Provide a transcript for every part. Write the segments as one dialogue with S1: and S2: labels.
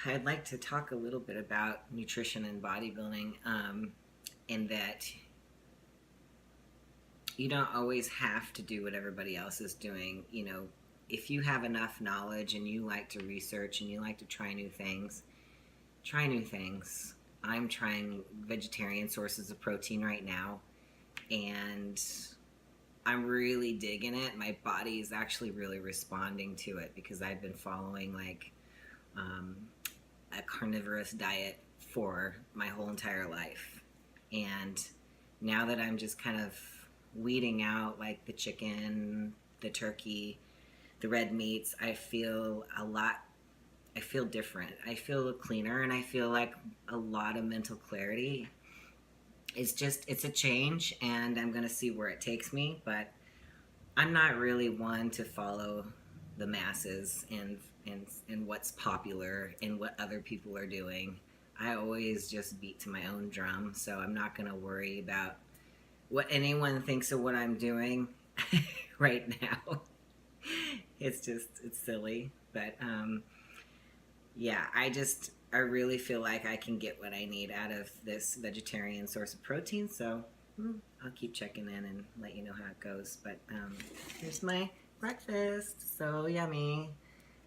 S1: I'd like to talk a little bit about nutrition and bodybuilding, in that you don't always have to do what everybody else is doing. If you have enough knowledge and you like to research and you like to try new things, try new things. I'm trying vegetarian sources of protein right now, and I'm really digging it. My body is actually really responding to it because I've been following um, a carnivorous diet for my whole entire life. And now that I'm just kind of weeding out like the chicken, the turkey, the red meats, I feel different. I feel cleaner and I feel like a lot of mental clarity. It's a change and I'm going to see where it takes me, but I'm not really one to follow the masses and what's popular and what other people are doing. I always just beat to my own drum, so I'm not going to worry about what anyone thinks of what I'm doing right now. It's silly, but yeah, I really feel like I can get what I need out of this vegetarian source of protein, so I'll keep checking in and let you know how it goes. But here's my breakfast. So yummy.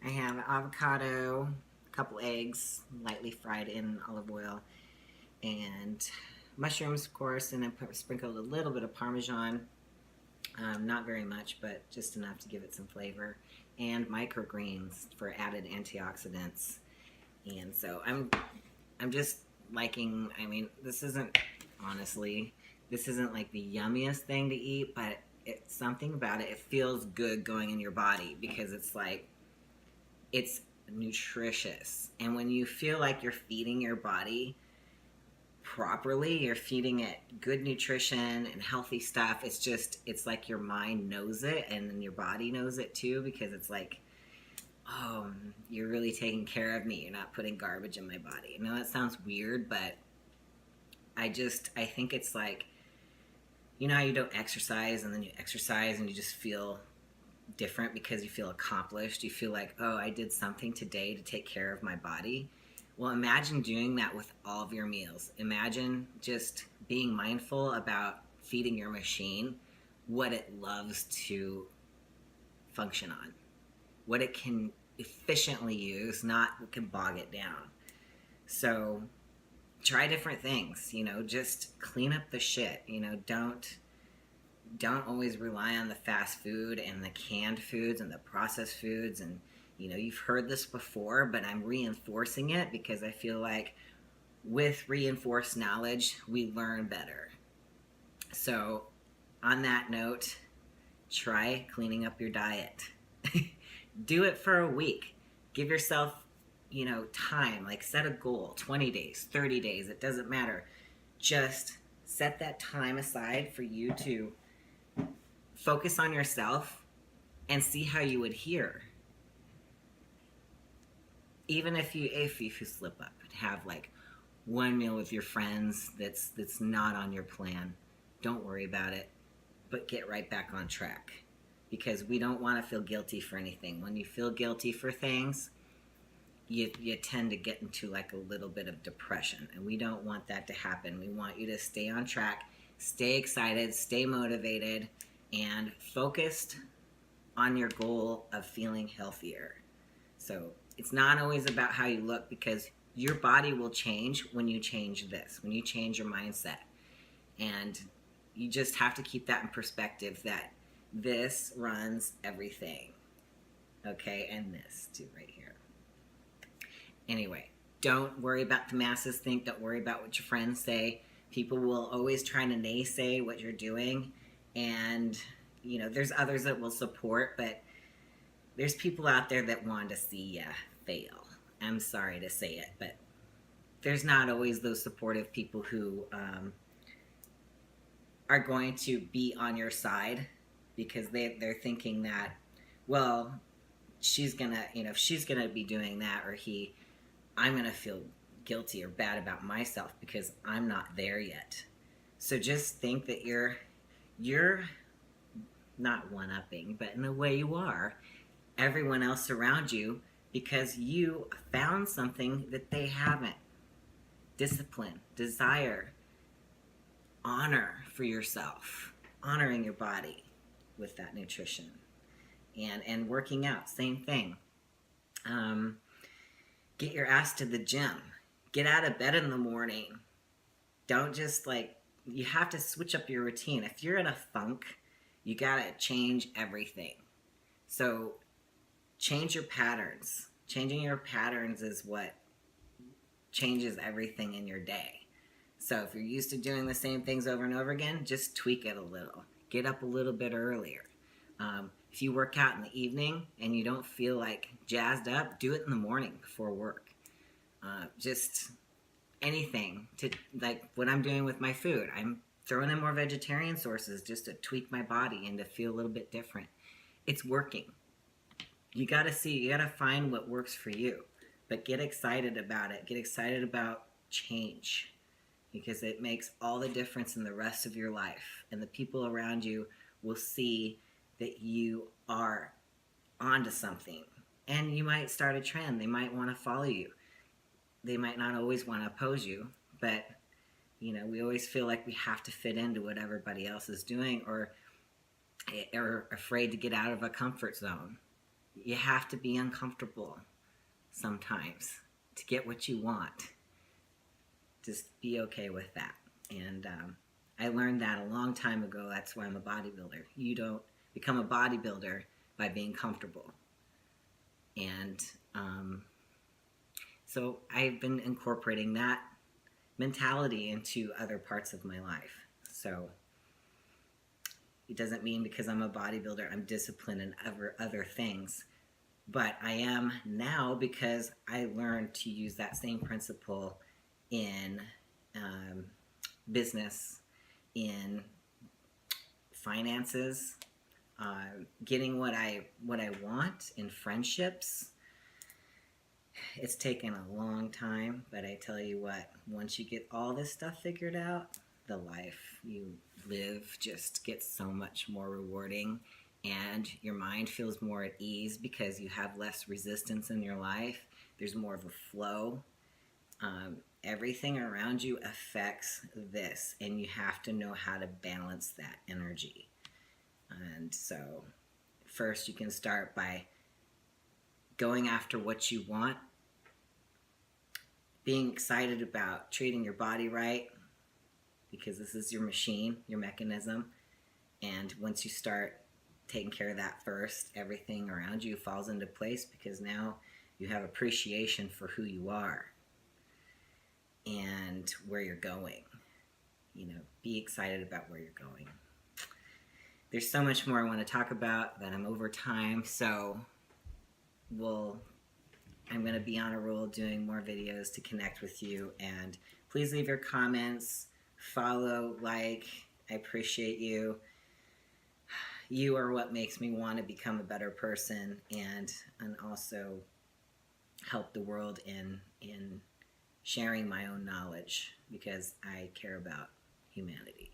S1: I have avocado, a couple eggs, lightly fried in olive oil, and mushrooms, of course, and I sprinkled a little bit of Parmesan. Not very much, but just enough to give it some flavor. And microgreens for added antioxidants. And so I'm just liking, I mean, this isn't like the yummiest thing to eat, but it's something about it. It feels good going in your body because it's nutritious. And when you feel like you're feeding your body properly, you're feeding it good nutrition and healthy stuff. It's like your mind knows it and then your body knows it too, because it's like, oh, you're really taking care of me. You're not putting garbage in my body. I know that sounds weird, but I think it's like, how you don't exercise and then you exercise and you just feel different because you feel accomplished. You feel like, oh, I did something today to take care of my body. Well, imagine doing that with all of your meals. Imagine just being mindful about feeding your machine what it loves to function on, what it can efficiently use, not what can bog it down. So try different things, just clean up the shit. Don't always rely on the fast food and the canned foods and the processed foods. And you've heard this before, but I'm reinforcing it because I feel like with reinforced knowledge we learn better. So on that note, try cleaning up your diet. Do it for a week. Give yourself time, like set a goal, 20 days, 30 days, it doesn't matter. Just set that time aside for you to focus on yourself and see how you adhere. Even if you slip up and have like one meal with your friends that's not on your plan, don't worry about it, but get right back on track, because we don't want to feel guilty for anything. When you feel guilty for things, you tend to get into like a little bit of depression, and we don't want that to happen. We want you to stay on track, stay excited, stay motivated, and focused on your goal of feeling healthier. So it's not always about how you look, because your body will change when you change this, when you change your mindset. And you just have to keep that in perspective, that this runs everything. Okay, and this too right here. Anyway, don't worry about the masses think. Don't worry about what your friends say. People will always try to naysay what you're doing. And, there's others that will support, but there's people out there that want to see you fail. I'm sorry to say it, but there's not always those supportive people who are going to be on your side, because they're thinking that, well, she's gonna, if she's gonna be doing that, or I'm gonna feel guilty or bad about myself because I'm not there yet. So just think that you're not one-upping, but in a way you are, everyone else around you because you found something that they haven't. Discipline, desire, honor for yourself, honoring your body with that nutrition, and working out, same thing. Get your ass to the gym. Get out of bed in the morning. Don't just you have to switch up your routine. If you're in a funk, you gotta change everything. So change your patterns. Changing your patterns is what changes everything in your day. So if you're used to doing the same things over and over again, just tweak it a little. Get up a little bit earlier. If you work out in the evening and you don't feel like jazzed up, do it in the morning before work. Just anything to, like what I'm doing with my food. I'm throwing in more vegetarian sources just to tweak my body and to feel a little bit different. It's working. You gotta find what works for you, but get excited about it. Get excited about change, because it makes all the difference in the rest of your life, and the people around you will see that you are onto something, and you might start a trend. They might want to follow you. They might not always want to oppose you, but we always feel like we have to fit into what everybody else is doing, or afraid to get out of a comfort zone. You have to be uncomfortable sometimes to get what you want. Just be okay with that. And I learned that a long time ago. That's why I'm a bodybuilder. You don't become a bodybuilder by being comfortable. And so I've been incorporating that mentality into other parts of my life. So it doesn't mean because I'm a bodybuilder I'm disciplined in other things, but I am now, because I learned to use that same principle in business, in finances, getting what I want in friendships. It's taken a long time, but I tell you what, once you get all this stuff figured out, the life you live just gets so much more rewarding, and your mind feels more at ease because you have less resistance in your life. There's more of a flow. Everything around you affects this, and you have to know how to balance that energy. And so first you can start by going after what you want, being excited about treating your body right, because this is your machine, your mechanism. And once you start taking care of that first, everything around you falls into place, because now you have appreciation for who you are and where you're going. Be excited about where you're going. There's so much more I want to talk about, but I'm over time, so I'm going to be on a roll doing more videos to connect with you. And please leave your comments, follow, like. I appreciate you. You are what makes me want to become a better person, and also help the world in sharing my own knowledge, because I care about humanity.